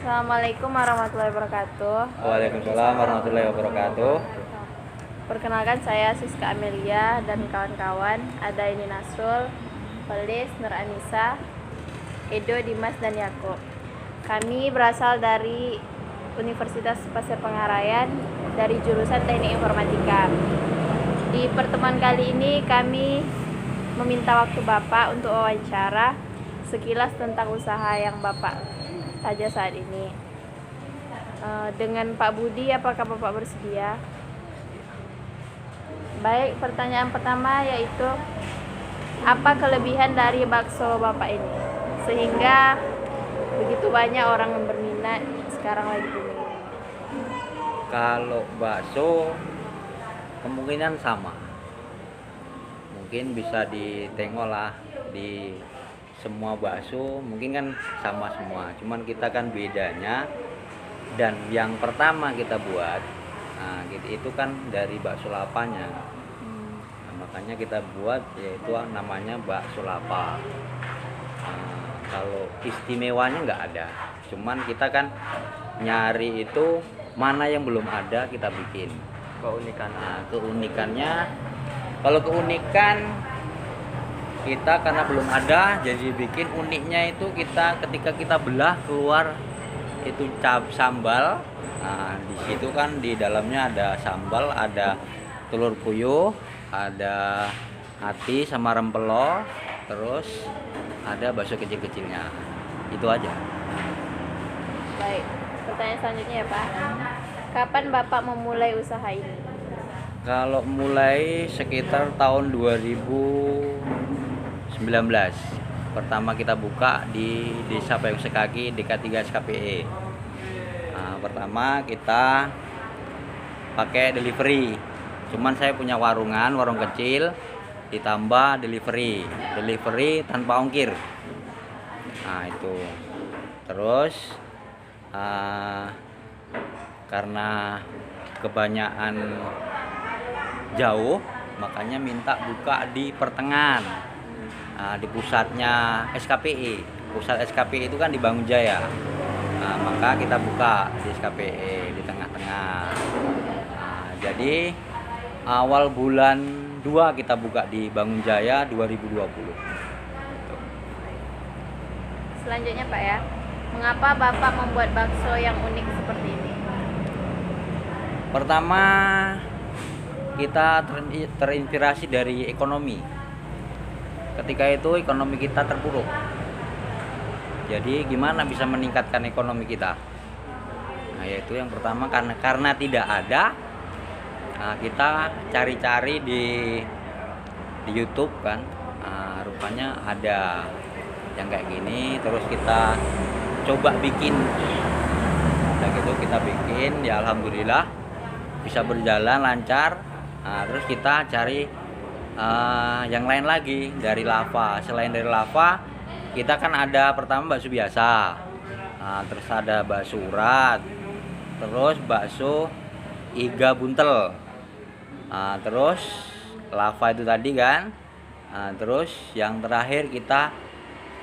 Assalamualaikum warahmatullahi wabarakatuh. Waalaikumsalam warahmatullahi wabarakatuh. Perkenalkan, saya Siska Amelia dan kawan-kawan. Ada ini Nasrul, Felis, Nur Anissa, Edo, Dimas, dan Yakub. Kami berasal dari Universitas Pasir Pengarayan dari jurusan Teknik Informatika. Di pertemuan kali ini kami meminta waktu Bapak untuk wawancara sekilas tentang usaha yang Bapak saja saat ini. Dengan Pak Budi, apakah Bapak bersedia? Baik, pertanyaan pertama yaitu apa kelebihan dari bakso Bapak ini sehingga begitu banyak orang yang berminat sekarang lagi booming? Kalau bakso kemungkinan sama, mungkin bisa ditengok lah di semua bakso mungkin kan sama semua, cuman kita kan bedanya. Dan yang pertama kita buat, itu kan dari bakso lapanya. Makanya kita buat yaitu namanya bakso lapa. Kalau istimewanya nggak ada, cuman kita kan nyari itu mana yang belum ada kita bikin. Keunikannya, kalau keunikan kita karena belum ada, jadi bikin uniknya itu kita ketika kita belah keluar itu sambal. Di situ kan di dalamnya ada sambal, ada telur puyuh, ada hati sama rempelo, terus ada bakso kecil-kecilnya. Itu aja. Baik, pertanyaan selanjutnya ya Pak. Kapan Bapak memulai usaha ini? Kalau mulai sekitar tahun 2019, pertama kita buka di Desa Payung Sekaki, DK3 SKPE. Pertama kita pakai delivery, cuman saya punya warung kecil, ditambah delivery tanpa ongkir. Itu terus karena kebanyakan jauh, makanya minta buka di pertengahan, di pusatnya SKPE. Pusat SKPE itu kan di Bangun Jaya, maka kita buka di SKPE di tengah-tengah. Jadi awal bulan 2 kita buka di Bangun Jaya 2020. Selanjutnya Pak ya, mengapa Bapak membuat bakso yang unik seperti ini? Pertama, kita terinspirasi dari ekonomi. Ketika itu ekonomi kita terpuruk. Jadi gimana bisa meningkatkan ekonomi kita? Yaitu yang pertama karena tidak ada. Kita cari-cari di YouTube kan. Rupanya ada yang kayak gini, terus kita coba bikin. Udah gitu kita bikin, ya alhamdulillah bisa berjalan lancar. Terus kita cari yang lain lagi dari lava. Selain dari lava, kita kan ada pertama bakso biasa, terus ada bakso urat, terus bakso iga buntel, terus lava itu tadi kan. Terus yang terakhir kita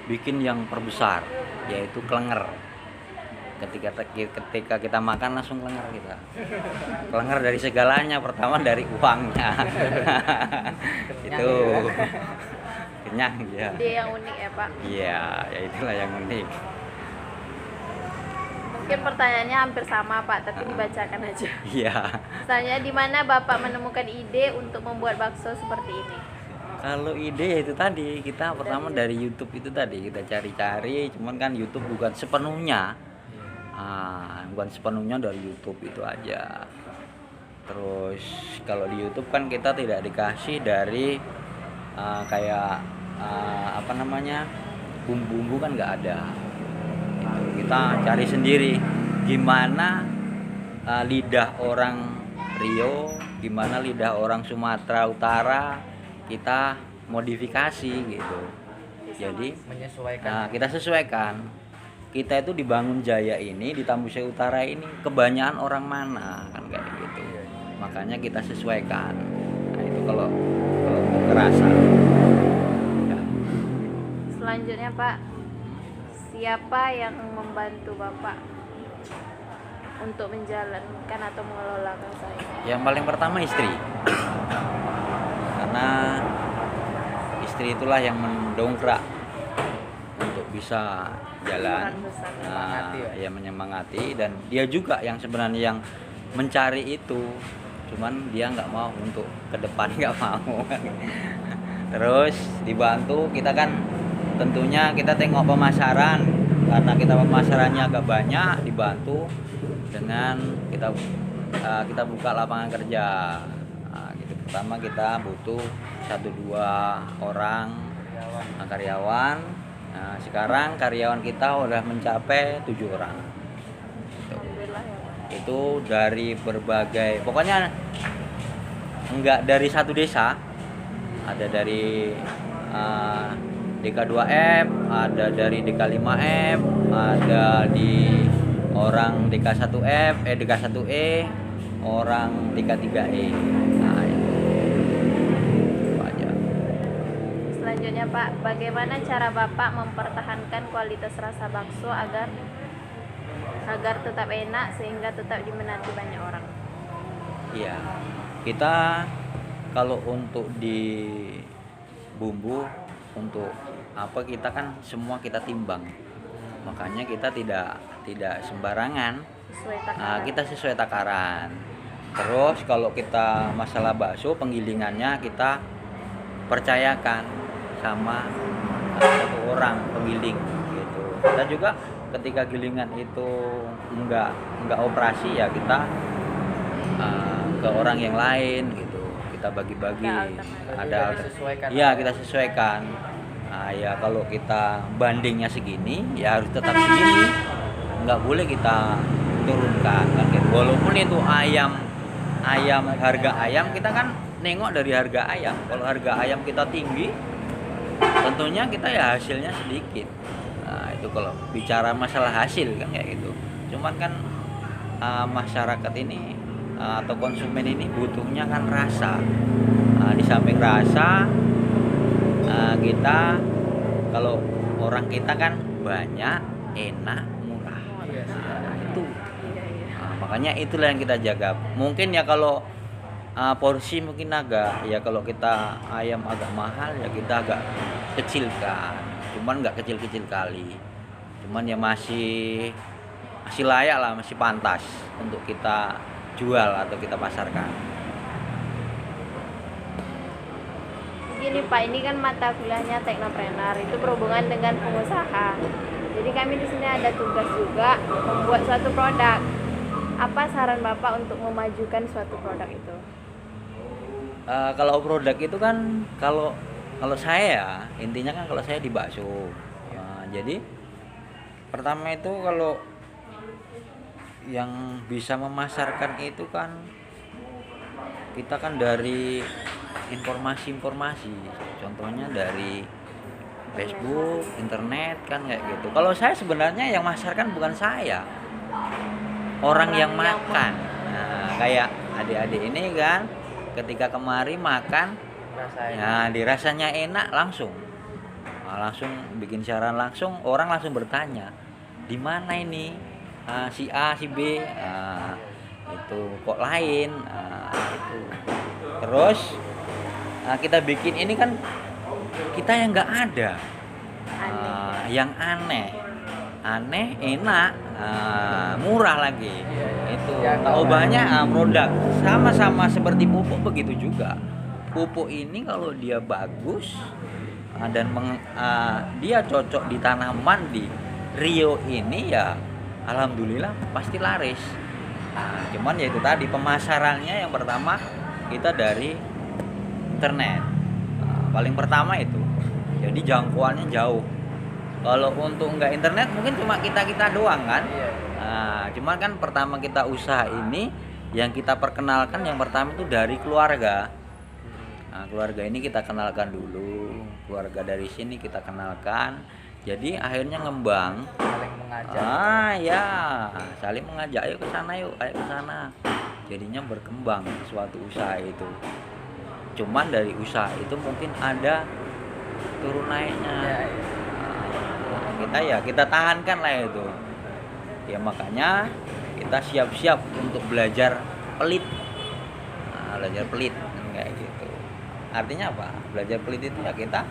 bikin yang perbesar, yaitu klenger. Ketika kita makan langsung klenger kita. Klenger dari segalanya, pertama dari uangnya. Itu kenyang ya. Ide yang unik ya Pak. Iya, ya itulah yang unik. Mungkin pertanyaannya hampir sama Pak, tapi dibacakan aja. Iya. Misalnya di mana Bapak menemukan ide untuk membuat bakso seperti ini? Kalau ide itu tadi kita pertama dari YouTube itu tadi kita cari-cari, cuman kan YouTube bukan sepenuhnya. Bukan sepenuhnya dari YouTube itu aja. Terus kalau di YouTube kan kita tidak dikasih dari kayak bumbu-bumbu kan nggak ada. Kita cari sendiri gimana lidah orang Riau, gimana lidah orang Sumatera Utara, kita modifikasi gitu. Jadi kita sesuaikan. Kita itu di Bangun Jaya ini, di Tambusai Utara ini kebanyakan orang mana kan kayak gitu. Makanya kita sesuaikan. Itu kalau terasa. Ya. Selanjutnya Pak, siapa yang membantu Bapak untuk menjalankan atau mengelola usaha ini? Yang paling pertama istri, karena istri itulah yang mendongkrak untuk bisa jalan, ya menyemangati, dan dia juga yang sebenarnya yang mencari itu, cuman dia nggak mau untuk ke depan, nggak mau. Terus dibantu kita kan, tentunya kita tengok pemasaran, karena kita pemasarannya agak banyak, dibantu dengan kita buka lapangan kerja. Nah, gitu. Pertama kita butuh 1-2 orang karyawan. Nah, sekarang karyawan kita udah mencapai 7 orang. Alhamdulillah ya Pak. Itu dari berbagai, pokoknya enggak dari satu desa, ada dari DK2F, ada dari DK5F, ada di orang DK1F, DK1E, orang DK3E. Nah, itu aja. Selanjutnya Pak, bagaimana cara Bapak mempertahankan kualitas rasa bakso agar tetap enak sehingga tetap diminati banyak orang? Iya, kita kalau untuk di bumbu, untuk apa, kita kan semua kita timbang, makanya kita tidak sembarangan. Sesuai takaran. Kita sesuai takaran. Terus kalau kita masalah bakso, penggilingannya kita percayakan sama satu orang penggiling gitu. Kita juga ketika gilingan itu enggak operasi, ya kita ke orang yang lain gitu, kita bagi-bagi, ada ya kita sesuaikan. Ya kalau kita bandingnya segini, ya harus tetap segini, nggak boleh kita turunkan kan gitu. Walaupun itu ayam harga ayam, kita kan nengok dari harga ayam. Kalau harga ayam kita tinggi, tentunya kita ya hasilnya sedikit. Nah, itu kalau bicara masalah hasil kan kayak gitu. Cuman kan masyarakat ini atau konsumen ini butuhnya kan rasa. Di samping rasa, kita, kalau orang kita kan banyak, enak, murah. Nah, itu makanya itulah yang kita jaga. Mungkin ya kalau porsi mungkin agak, ya kalau kita ayam agak mahal, ya kita agak kecilkan, cuman nggak kecil-kecil kali, cuman ya masih layak lah, masih pantas untuk kita jual atau kita pasarkan. Gini Pak, ini kan mata kuliahnya teknopreneur, itu berhubungan dengan pengusaha. Jadi kami di sini ada tugas juga membuat suatu produk. Apa saran Bapak untuk memajukan suatu produk itu? Kalau produk itu kan, kalau saya, intinya kan kalau saya di bakso. Jadi pertama itu kalau yang bisa memasarkan itu kan, kita kan dari informasi, contohnya dari Facebook, internet kan kayak gitu. Kalau saya sebenarnya yang masarkan bukan saya, orang yang makan. Nah, kayak adik-adik ini kan, ketika kemari makan, nah dirasanya enak, langsung bikin siaran langsung, orang langsung bertanya, di mana ini si A, si B, itu kok lain, itu. Terus kita bikin ini kan kita yang nggak ada, yang aneh, enak, murah lagi. Itu tahu banyak produk sama seperti pupuk, begitu juga. Pupuk ini kalau dia bagus dan dia cocok di tanaman di Rio ini, ya alhamdulillah pasti laris. Cuman ya itu tadi, pemasarannya yang pertama kita dari internet, paling pertama itu. Jadi jangkauannya jauh. Kalau untuk nggak internet mungkin cuma kita doang kan. Cuman kan pertama kita usaha ini, yang kita perkenalkan yang pertama itu dari keluarga. Keluarga ini kita kenalkan dulu, keluarga dari sini kita kenalkan. Jadi akhirnya ngembang, saling mengajak. Saling mengajak, ayo ke sana. Jadinya berkembang suatu usaha itu. Cuman dari usaha itu mungkin ada turun naiknya. Kita tahankan lah itu. Ya makanya kita siap-siap untuk belajar pelit. Belajar pelit kayak gitu. Artinya apa? Belajar pelit itu ya kita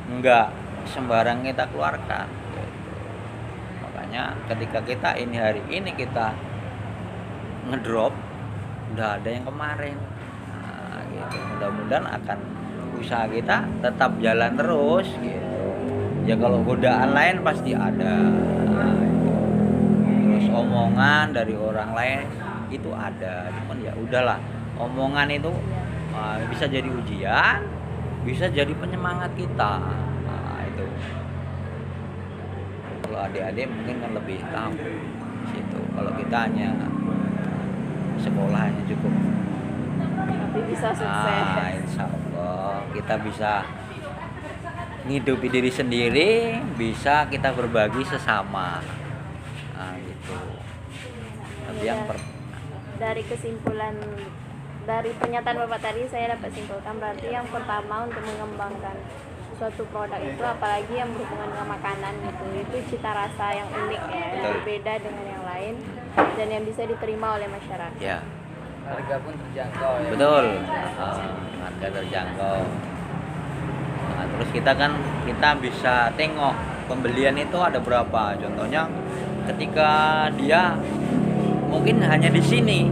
nggak sembarang kita keluarkan gitu. Makanya ketika kita hari ini kita ngedrop, udah ada yang kemarin. Gitu. Mudah-mudahan akan usaha kita tetap jalan terus gitu. Ya kalau godaan lain pasti ada. Terus omongan dari orang lain itu ada. Cuman ya udahlah, omongan itu bisa jadi ujian, bisa jadi penyemangat kita. Itu. Kalau adik-adik mungkin kan lebih tahu situ. Kalau kita hanya sekolah hanya cukup. Tapi bisa sukses. Insya Allah kita bisa ngidupi diri sendiri, bisa kita berbagi sesama. Gitu. Tapi yang dari kesimpulan dari pernyataan Bapak tadi saya dapat simpulkan berarti yang pertama untuk mengembangkan suatu produk itu apalagi yang berhubungan dengan makanan gitu itu cita rasa yang unik ya, yang berbeda dengan yang lain dan yang bisa diterima oleh masyarakat. Ya. Harga pun terjangkau ya. Betul. Harga terjangkau. Terus kita bisa tengok pembelian itu ada berapa. Contohnya ketika dia mungkin hanya di sini,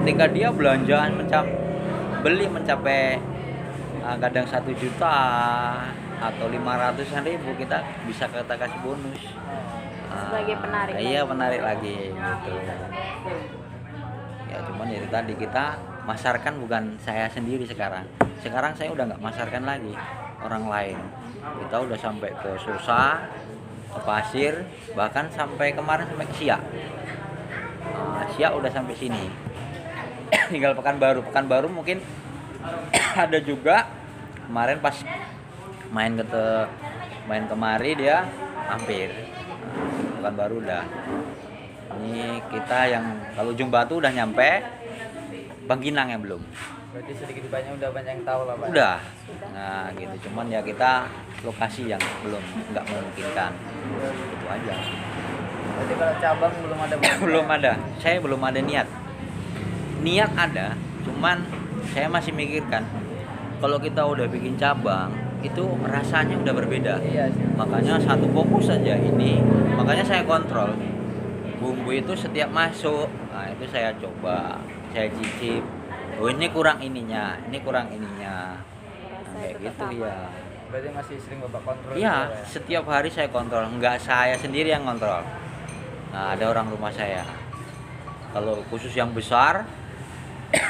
ketika dia belanjaan beli mencapai kadang 1 juta atau 500.000, kita bisa kita kasih bonus sebagai penarik. Iya, penarik lagi gitu. Ya cuman itu tadi kita masarkan bukan saya sendiri sekarang saya udah nggak masarkan lagi orang lain. Kita udah sampai ke Sosa, ke Pasir, bahkan sampai kemarin sampai ke Siak. Siak udah sampai sini. Tinggal Pekanbaru mungkin ada juga kemarin pas main kemari dia hampir. Pekanbaru udah. Ini kita yang kalau Jumbatu udah nyampe, Bangkinang yang belum. Berarti sedikit banyak udah banyak yang tahu lah Pak. Udah. Nah gitu, cuman ya kita lokasi yang nggak memungkinkan. Itu aja. Berarti kalau cabang belum ada. Belum ada. Saya belum ada niat. Niat ada, cuman saya masih mikirkan kalau kita udah bikin cabang itu rasanya udah berbeda. Iya sih. Makanya satu fokus saja ini. Makanya saya kontrol. Bumbu itu setiap masuk, nah itu saya coba, saya cicip. Oh ini kurang ininya, Nah, kayak gitu ya. Berarti masih sering Bapak kontrol? Iya, juga, ya? setiap hari saya kontrol, nggak saya sendiri yang kontrol. Nah, ada orang rumah saya. Kalau khusus yang besar,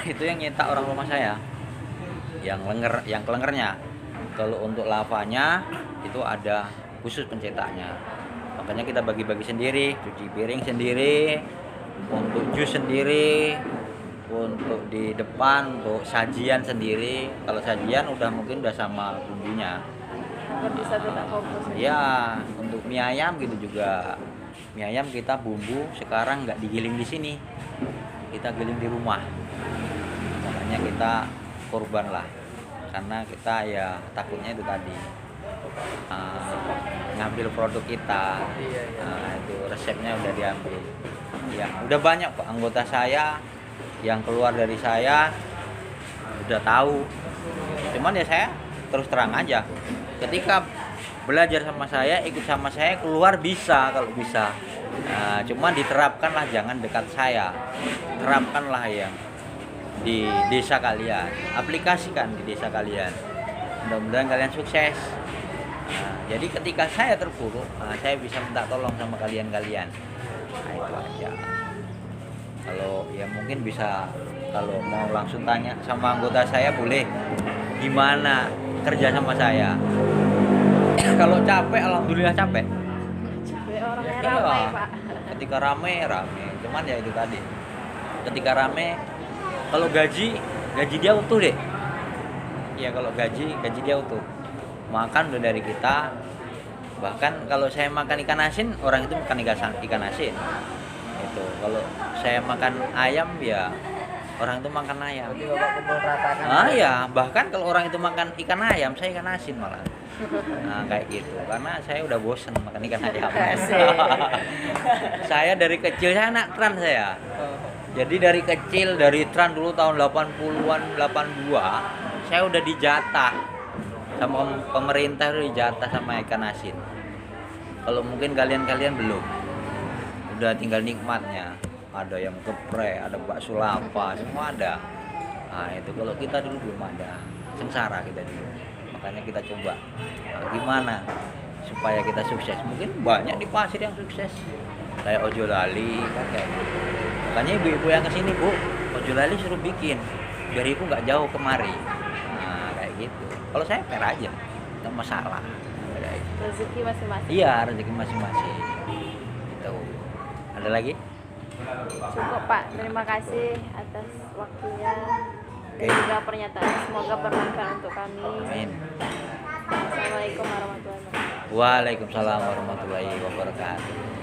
itu yang nyetak orang rumah saya. Yang kelengernya. Kalau untuk lavanya, itu ada khusus pencetaknya. Makanya kita bagi-bagi sendiri, cuci piring sendiri, untuk jus sendiri, untuk di depan, untuk sajian sendiri. Kalau sajian mungkin udah sama bumbunya. Bisa tetap fokus. Ya, untuk mie ayam gitu juga. Mie ayam kita bumbu sekarang nggak digiling di sini, kita giling di rumah. Makanya kita korban lah, karena kita ya takutnya itu tadi. Ngambil produk kita, itu resepnya udah diambil. Ya, udah banyak kok anggota saya yang keluar dari saya udah tahu. Cuman ya saya terus terang aja. Ketika belajar sama saya, ikut sama saya, keluar bisa kalau bisa. Cuman diterapkanlah, jangan dekat saya. Terapkanlah yang di desa kalian, aplikasikan di desa kalian. Mudah-mudahan kalian sukses. Jadi ketika saya terpuruk, saya bisa minta tolong sama kalian-kalian. Itu aja. Kalau ya mungkin bisa, kalau mau langsung tanya sama anggota saya boleh, gimana kerja sama saya. Kalau capek, alhamdulillah capek. Orangnya ramai Pak. Ketika rame, cuman ya itu tadi. Ketika rame, kalau gaji dia utuh deh. Ya kalau gaji dia utuh. Makan udah dari kita. Bahkan kalau saya makan ikan asin, orang itu makan ikan asin. Itu kalau saya makan ayam ya orang itu makan ayam. Berarti Bapak kumpul rata kan? Ya, bahkan kalau orang itu makan ikan ayam, saya ikan asin malah. Nah kayak gitu, karena saya udah bosen makan ikan ayam. Saya dari kecil, saya anak Trans saya. Jadi dari kecil, dari Trans dulu tahun 80-an, 82, saya udah dijatah sama pemerintah, udah dijatah sama ikan asin. Kalau mungkin kalian-kalian belum, udah tinggal nikmatnya. Ada yang geprek, ada bakso lapa, semua ada. Nah itu kalau kita dulu belum ada, sengsara kita dulu. Makanya kita coba gimana supaya kita sukses. Mungkin banyak di pasir yang sukses, kayak Ojo Lali kan kayak gitu. Makanya ibu-ibu yang kesini, Bu, Ojo Lali suruh bikin biar ibu nggak jauh kemari. Nah kayak gitu. Kalau saya fair aja, nggak masalah. Kayak gitu. Rezeki masing-masing. Iya, rezeki masing-masing. Gitu. Ada lagi? Cukup Pak, terima kasih atas waktunya dan Oke. juga pernyataan. Semoga bermanfaat untuk kami. Amin. Assalamualaikum warahmatullahi wabarakatuh. Waalaikumsalam warahmatullahi wabarakatuh.